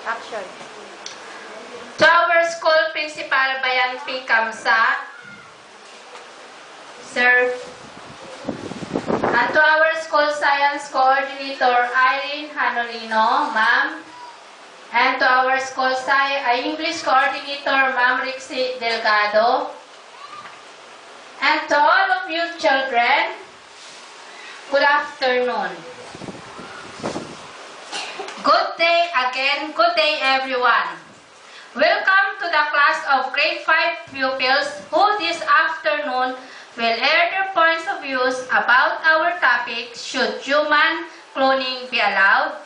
Action. To our school principal, Bayan P. Kamsa, Sir. And to our school science coordinator, Irene Hanolino, Ma'am. And to our school English coordinator, Ma'am Rixie Delgado. And to all of you children, good afternoon. Good day again, good day everyone. Welcome to the class of grade 5 pupils who this afternoon will air their points of views about our topic, should human cloning be allowed?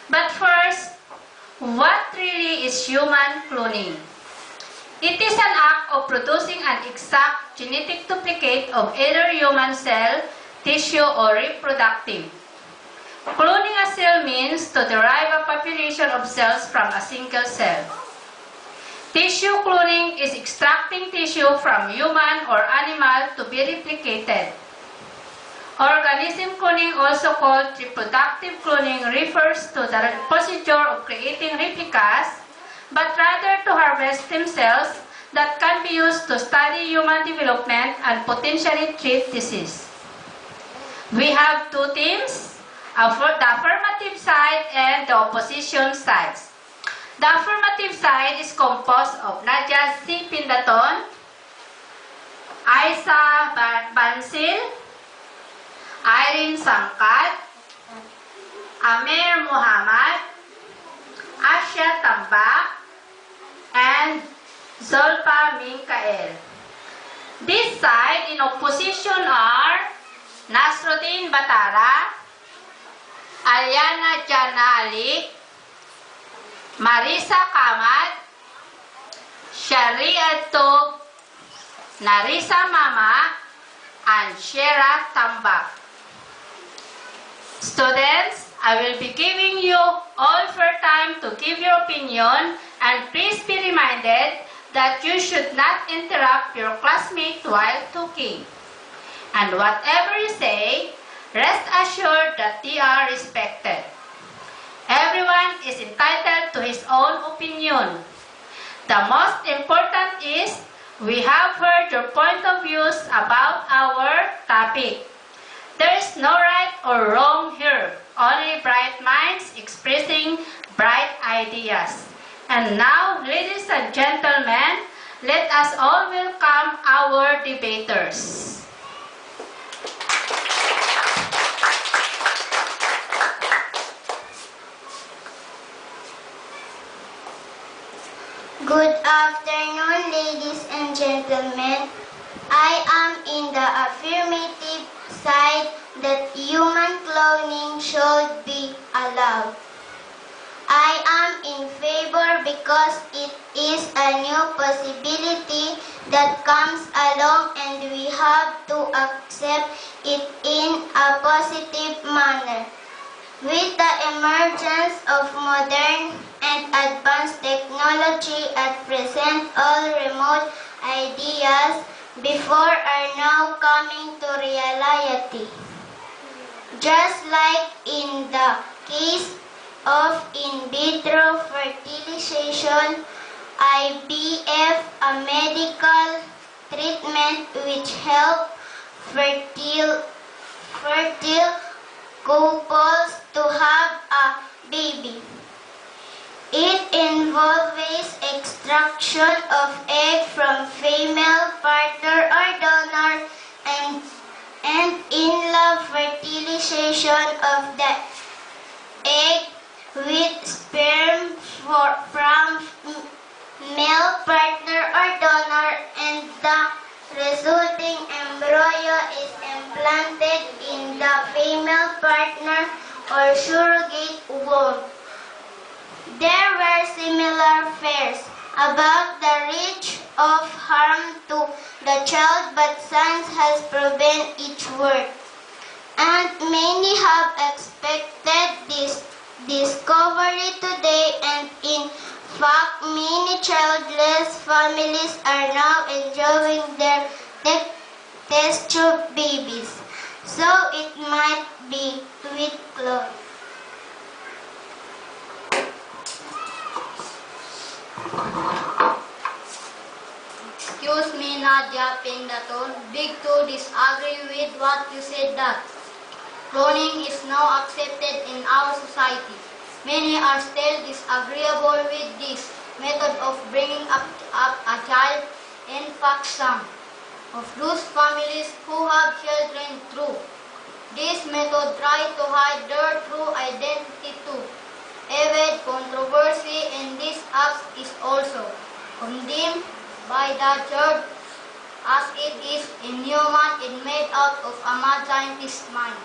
But first, what really is human cloning? It is an act of producing an exact genetic duplicate of either human cell, tissue, or reproductive. Cloning a cell means to derive a population of cells from a single cell. Tissue cloning is extracting tissue from human or animal to be replicated. Organism cloning, also called reproductive cloning, refers to the procedure of creating replicas, but rather to harvest stem cells that can be used to study human development and potentially treat disease. We have two teams, the affirmative side and the opposition sides. The affirmative side is composed of Nadia C. Pindaton, Aisa Bansil, Irene Sangkat, Amir Muhammad, Asya Tambak, and Zolpa Minkael. This side in opposition are Nasruddin Batara, Aliana Janali, Marisa Kamat, Sharia Tog, Narisa Mama, and Shera Tambak. Students, I will be giving you all fair time to give your opinion, and please be reminded that you should not interrupt your classmate while talking. And whatever you say, rest assured that they are respected. Everyone is entitled to his own opinion. The most important is we have heard your point of views about our topic. There is no right or wrong here, only bright minds expressing bright ideas. And now, ladies and gentlemen, let us all welcome our debaters. Good afternoon, ladies and gentlemen. I am in the affirmative side that human cloning should be allowed. I am in favor because it is a new possibility that comes along and we have to accept it in a positive manner. With the emergence of modern and advanced technology at present, all remote ideas before are now coming to reality. Just like in the case of in vitro fertilization, IVF, a medical treatment which helps fertile couples to have a baby. It involves extraction of egg from female partner or donor and in-lab fertilization of the egg with sperm from male partner or donor, and the resulting embryo is implanted in the female partner or surrogate womb. There were similar fears about the risk of harm to the child, but science has proven its worth. And many have expected this discovery today, and in fact, many childless families are now enjoying their test tube babies. So it might be with clone. Excuse me, Nadia Pendaton. Big to disagree with what you said that cloning is now accepted in our society. Many are still disagreeable with this method of bringing up a child. In fact, some of those families who have children through this method try to hide their true identity too. Avid controversy in this act is also condemned by the church as it is inhuman and made out of a mad scientist's mind.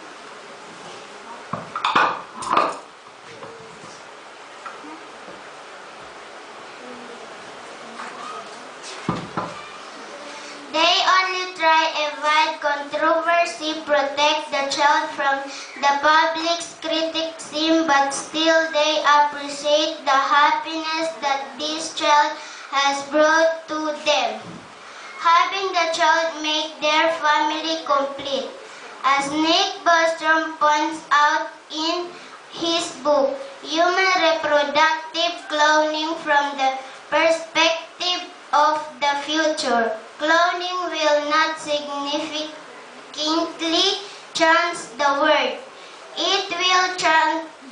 They only try avoid controversy, protect the child from the public's criticism, but still they appreciate the happiness that this child has brought to them. Having the child make their family complete. As Nick Bostrom points out in his book, Human Reproductive Cloning from the Perspective of the Future, cloning will not significantly change the world. It will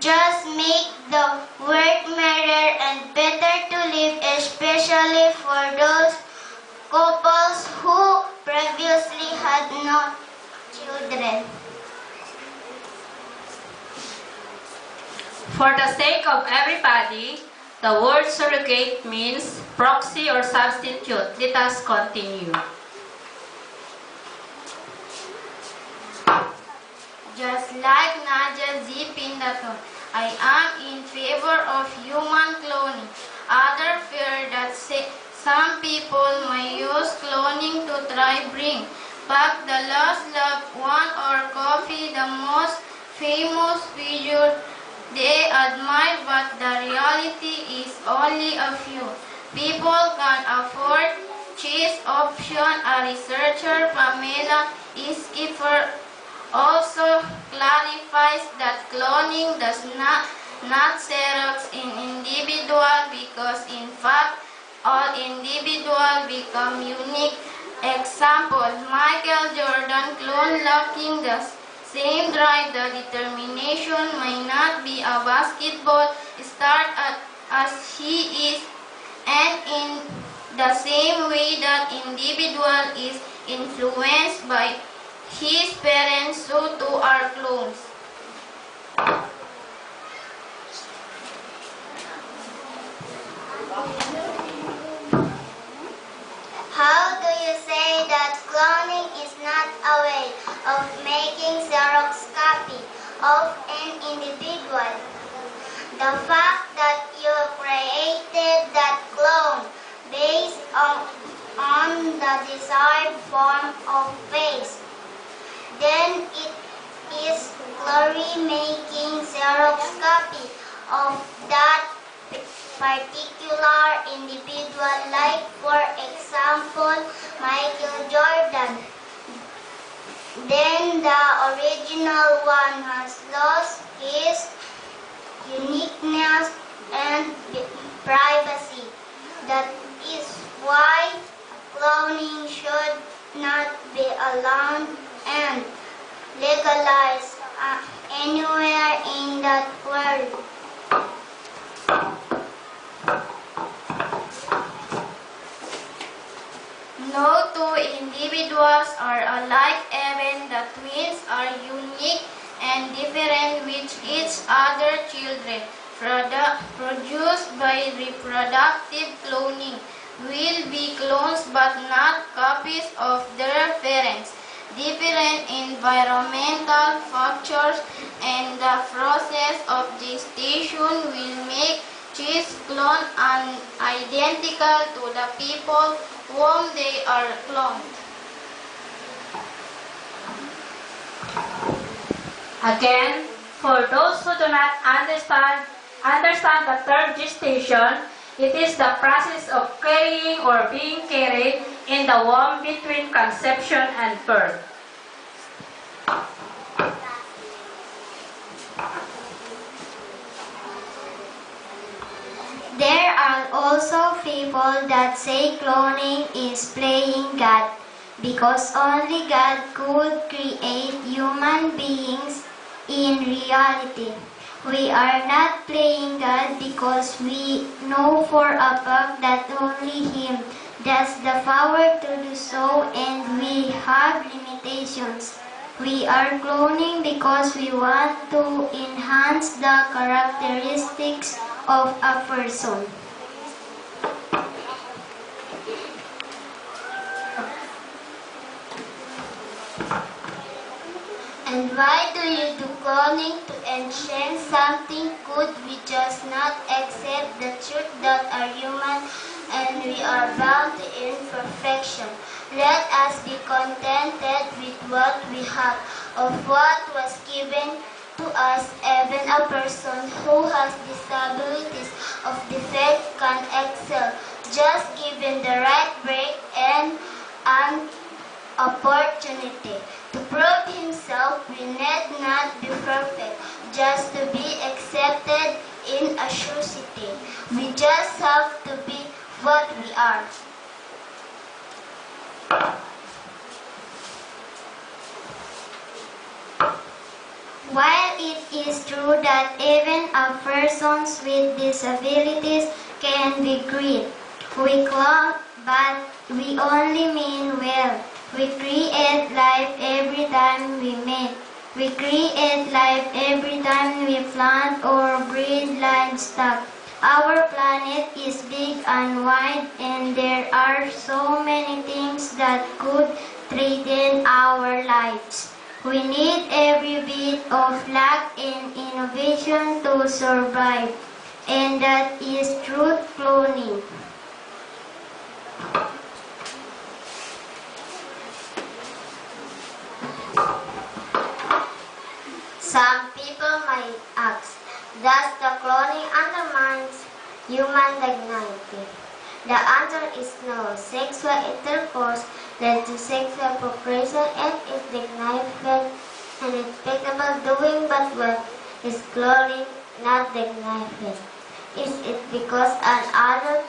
just make the world merrier and better to live, especially for those couples who previously had no children. For the sake of everybody, the word surrogate means proxy or substitute. Let us continue. Just like Nadia Z. Pindaton, I am in favor of human cloning. Others fear that some people may use cloning to try bring back the lost loved one or copy the most famous figure they admire, but the reality is only a few people can afford this option. A researcher, Pamela Skipper, also clarifies that cloning does not xerox in individual because in fact all individuals become unique. Example, Michael Jordan clone lacking the same drive, the determination may not be a basketball star as he is, and in the same way that individual is influenced by his parents, so too are clones. How do you say that cloning is not a way of making Xerox copy of an individual? The fact that you created that clone based on the desired form of face, then it is clearly making Xerox copy of that particular individual, like for example Michael Jordan. Then the original one has lost his uniqueness and privacy. That is why cloning should not be allowed and legalized anywhere in that world. No two individuals are alike, even the twins are unique and different with each other. Children produced by reproductive cloning will be clones but not copies of their parents. Different environmental factors and the process of gestation will make this clone identical to the people whom they are cloned. Again, for those who do not understand the term gestation, it is the process of carrying or being carried in the womb between conception and birth. There are also people that say cloning is playing God, because only God could create human beings in reality. We are not playing God because we know for a fact that only Him has the power to do so, and we have limitations. We are cloning because we want to enhance the characteristics of a person. And why do you do cloning? To enhance something good? We just not accept the truth that are human and we are bound to imperfection. Let us be contented with what we have, of what was given to us. Even a person who has disabilities of defect can excel, just given the right break and an opportunity. To prove himself, we need not be perfect, just to be accepted in a society. We just have to be what we are. While it is true that even a persons with disabilities can be great, we clone, but we only mean well. We create life every time we make. We create life every time we plant or breed livestock. Our planet is big and wide, and there are so many things that could threaten our lives. We need every bit of luck and innovation to survive, and that is truth cloning. Some people might ask, does the cloning undermine human dignity? The answer is no. Sexual intercourse led to sexual procreation and is dignified and respectable. Doing but what is cloning not dignified? Is it because an adult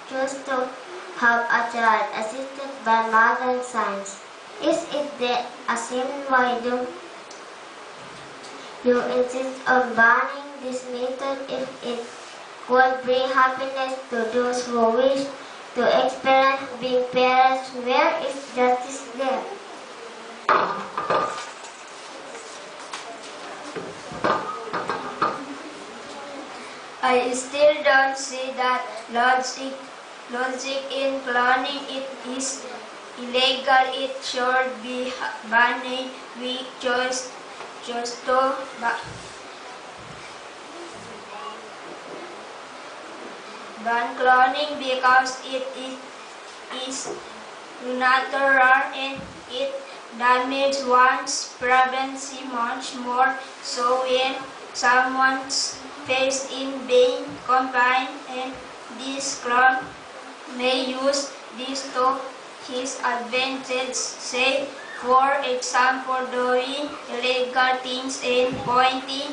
chose to have a child assisted by modern science? Is it a sin? Why do you insist on banning this method if it could bring happiness to those who wish to experience being parents? Where is justice there? I still don't see that logic in cloning. It is illegal. It should be banned. We chose to ban cloning because it is unnatural and it damages one's privacy much more so when someone's face in being confined, and this clone may use this to his advantage, say for example doing illegal things and pointing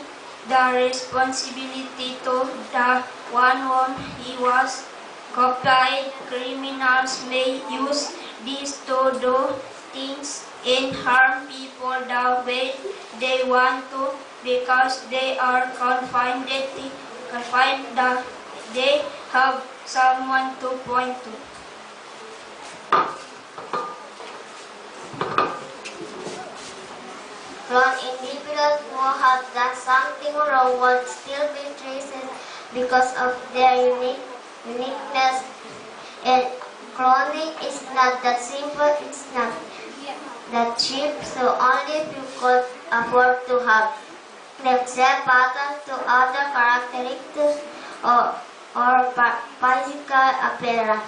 the responsibility to the one whom he was copied. Criminals may use this to do things and harm people the way they want to because they are confined that they have someone to point to. Clone individuals who have done something wrong will still be treated because of their uniqueness. And cloning is not that simple, it's not that cheap, so only few could afford to have them set patterns to other characteristics or physical appearance.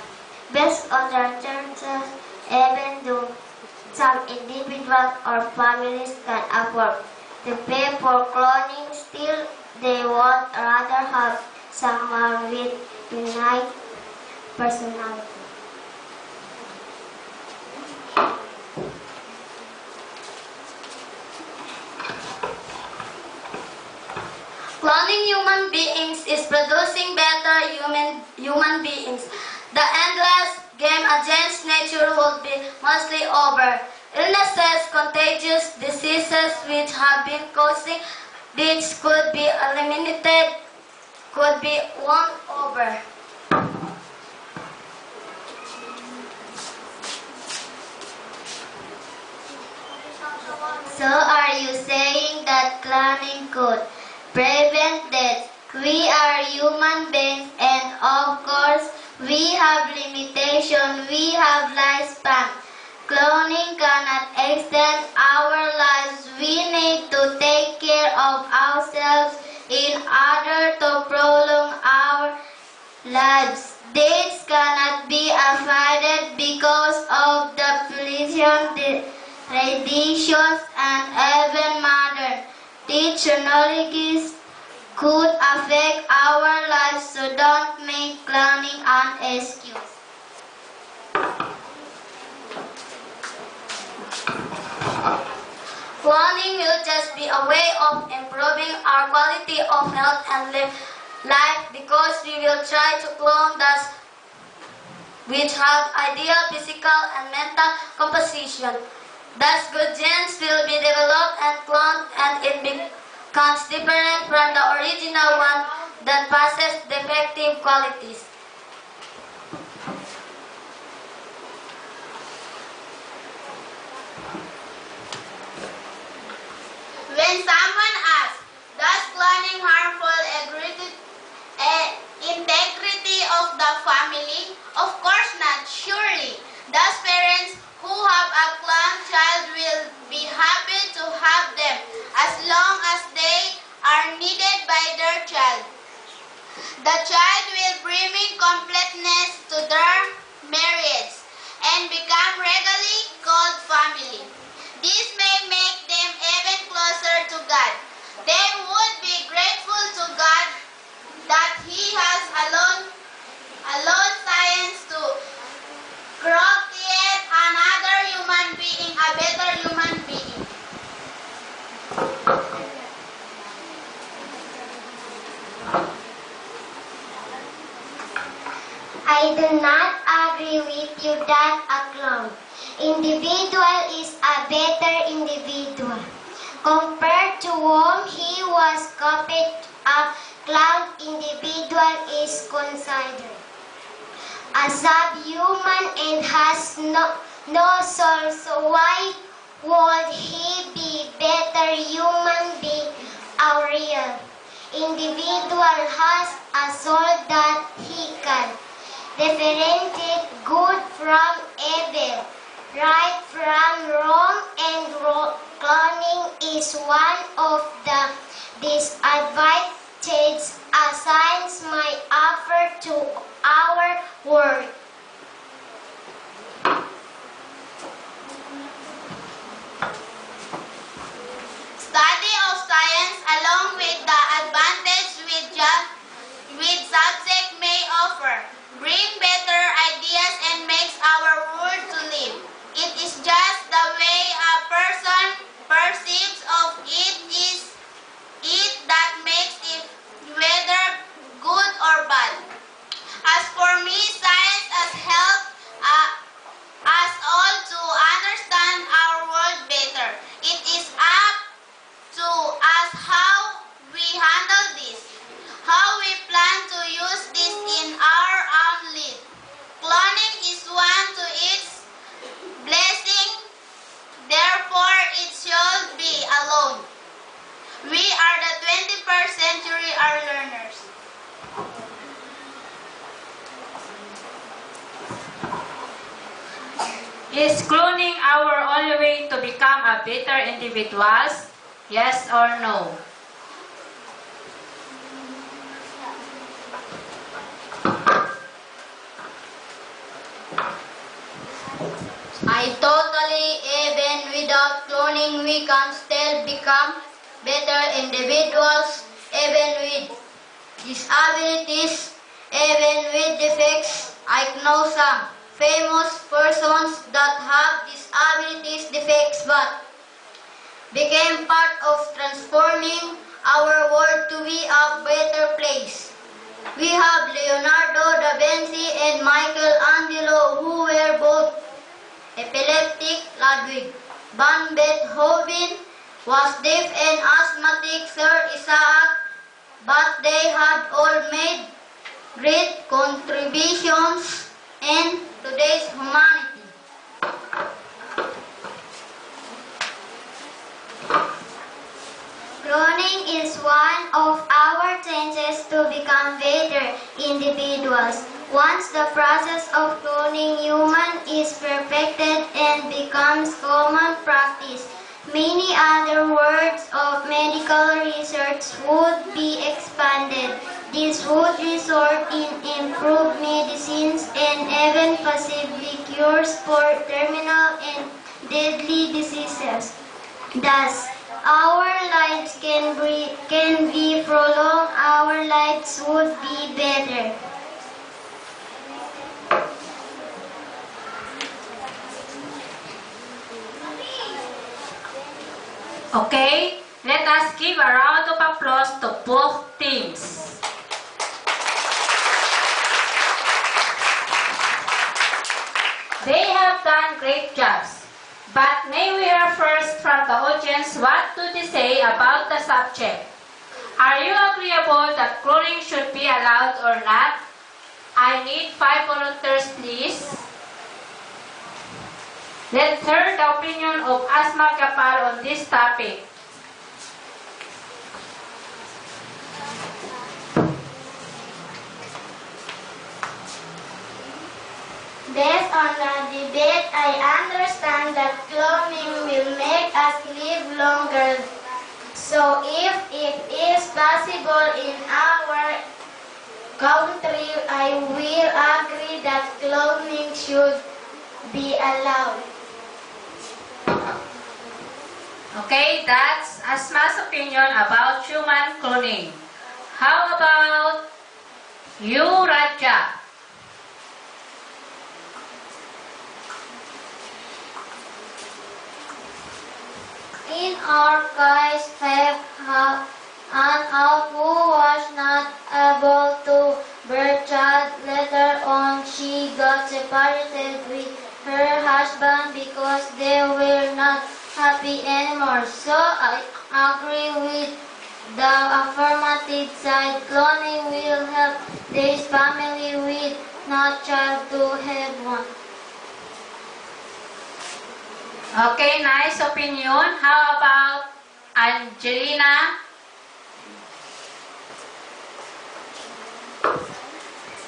Based on their chances, even though some individuals or families can afford to pay for cloning, still they would rather have someone with unique personality. Cloning human beings is producing better human beings. The endless game against nature would be mostly over. Illnesses, contagious diseases which have been causing which could be eliminated, could be won over. So are you saying that cloning could prevent death? We are human beings and of course we have limitation, we have lifespan. Cloning cannot extend our lives. We need to take care of ourselves in order to prolong our lives. This cannot be avoided because of the pollution, radiations, and even modern technologies could affect our lives, so don't make cloning an excuse. Cloning will just be a way of improving our quality of health and life because we will try to clone those which have ideal physical and mental composition. Thus, good genes will be developed and cloned, and it becomes different from the original one that possesses defective qualities. When someone asks, does cloning harmful integrity of the family? Of course not, surely. Thus parents who have a cloned child will be happy to have them as long as they are needed by their child. The child will bring completeness to their marriage and become regally called family. This may make them even closer to God. They would be grateful to God that He has allowed science to create another human being, a better human being. I do not agree with you that a clone individual is a better individual. Compared to whom he was copied, a cloned individual is considered a subhuman and has no soul, so why would he be better human being? A real individual has a soul that he can differentiate good from evil, right from wrong, and cloning is one of the disadvantages a science might offer to our world. Study of science along with the advantage with subject may offer bring better ideas and makes our world to live. It is just the way a person perceives of it that makes it whether good or bad. As for me, science has helped us all to understand our world better. It is up to us how we handle this, how we plan to use this in our own life. Cloning is one to its blessing, therefore it should be alone. We are the 21st century are learners. Is cloning our only way to become a better individuals? Yes or no? I totally, even without cloning, we can still become better individuals, even with disabilities, even with defects. I know some famous persons that have disabilities defects but became part of transforming our world to be a better place. We have Leonardo da Vinci and Michelangelo, who were both epileptic. Ludwig van Beethoven was deaf and asthmatic. Sir Isaac, but they had all made great contributions in today's humanity. Cloning is one of our chances to become better individuals. Once the process of cloning human is perfected and becomes common practice, many other worlds of medical research would be expanded. This would result in improved medicines and even possibly cures for terminal and deadly diseases. Thus, our lives can be prolonged, our lives would be better. Okay, let us give a round of applause to both teams. They have done great jobs. But may we hear first from the audience what do they say about the subject? Are you agreeable that cloning should be allowed or not? I need 5 volunteers, please. Let's hear the opinion of Asma Gapal on this topic. Based on the debate, I understand that cloning will make us live longer. So if it is possible in our country, I will agree that cloning should be allowed. Okay, that's Asma's opinion about human cloning. How about you, Raja? In our case, have an aunt who was not able to bear child. Later on, she got separated with her husband because they were not happy anymore. So I agree with the affirmative side. Cloning will help this family with no child to have one. Okay, nice opinion. How about Angelina?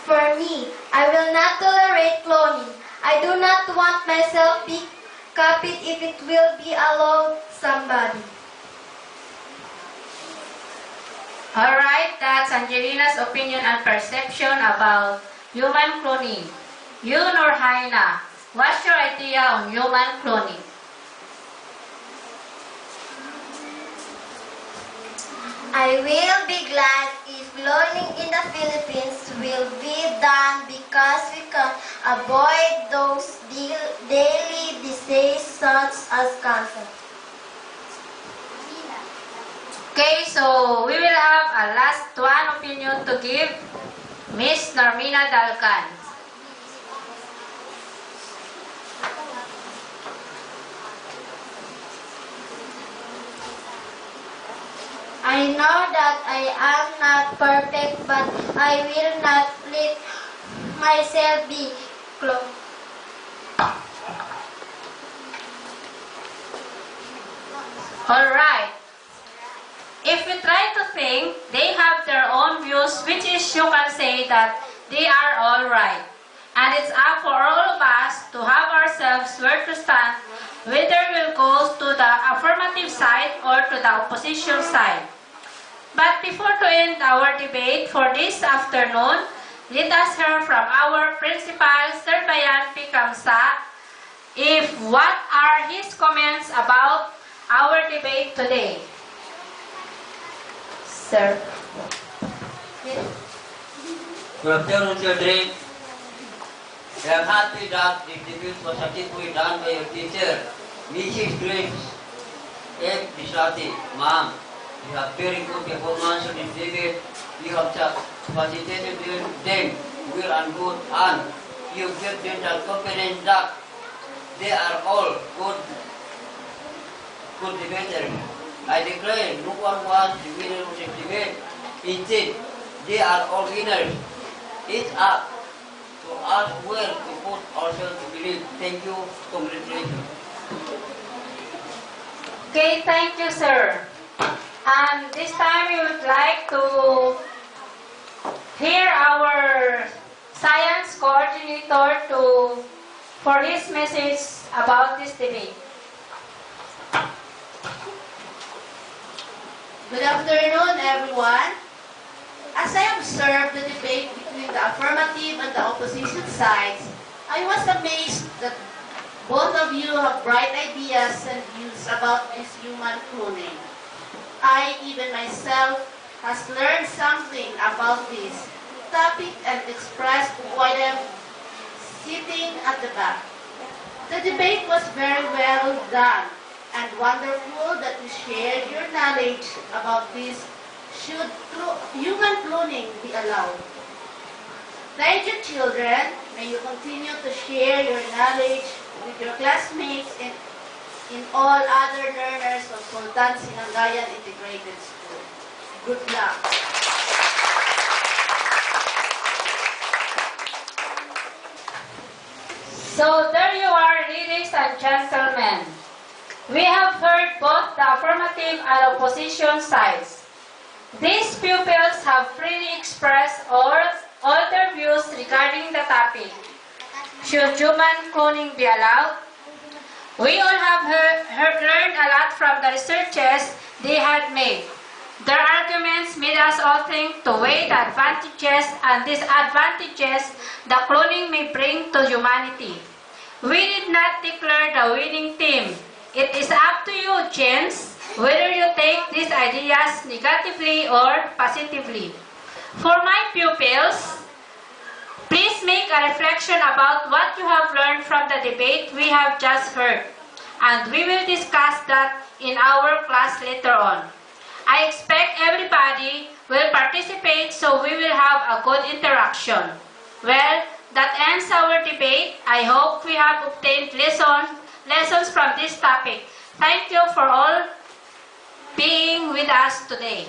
For me, I will not tolerate cloning. I do not want myself be copied if it will be allowed somebody. Alright, that's Angelina's opinion and perception about human cloning. You, Nurhaina, what's your idea on human cloning? I will be glad if cloning in the Philippines will be done because we can avoid those daily diseases such as cancer. Okay, so we will have a last one opinion to give Miss Normina Dalcan. I know that I am not perfect, but I will not let myself be cloned. Alright. If we try to think, they have their own views, which is you can say that they are alright. And it's up for all of us to have ourselves where to stand, whether we'll go to the affirmative side or to the opposition side. But before to end our debate for this afternoon, let us hear from our principal, Sir Bayan Pikamsa, if what are his comments about our debate today. Sir. Good afternoon, children. I am happy that the debate was successfully done by your teacher, Mrs. Grace F. Deslate, Ma'am. You have very good performance in this debate. You have facilitated them well and good, and you give them the confidence that they are all good debaters. I declare no one was the winner of the debate. Instead, they are all winners. It's up to us well to put ourselves to believe. Thank you. Congratulations. Okay, thank you, sir. And this time we would like to hear our science coordinator for his message about this debate. Good afternoon, everyone. As I observed the debate between the affirmative and the opposition sides, I was amazed that both of you have bright ideas and views about this human cloning. I, even myself, has learned something about this topic and expressed why I'm sitting at the back. The debate was very well done and wonderful that you shared your knowledge about this. Should human cloning be allowed? Thank you, children. May you continue to share your knowledge with your classmates and in all other learners of Sultan Sinangayan Integrated School. Good luck. So there you are, ladies and gentlemen. We have heard both the affirmative and opposition sides. These pupils have freely expressed all their views regarding the topic. Should human cloning be allowed? We all have learned a lot from the researches they had made. Their arguments made us all think to weigh the advantages and disadvantages the cloning may bring to humanity. We did not declare the winning team. It is up to you, James, whether you take these ideas negatively or positively. For my pupils, please make a reflection about what you have learned from the debate we have just heard, and we will discuss that in our class later on. I expect everybody will participate so we will have a good interaction. Well, that ends our debate. I hope we have obtained lessons from this topic. Thank you for all being with us today.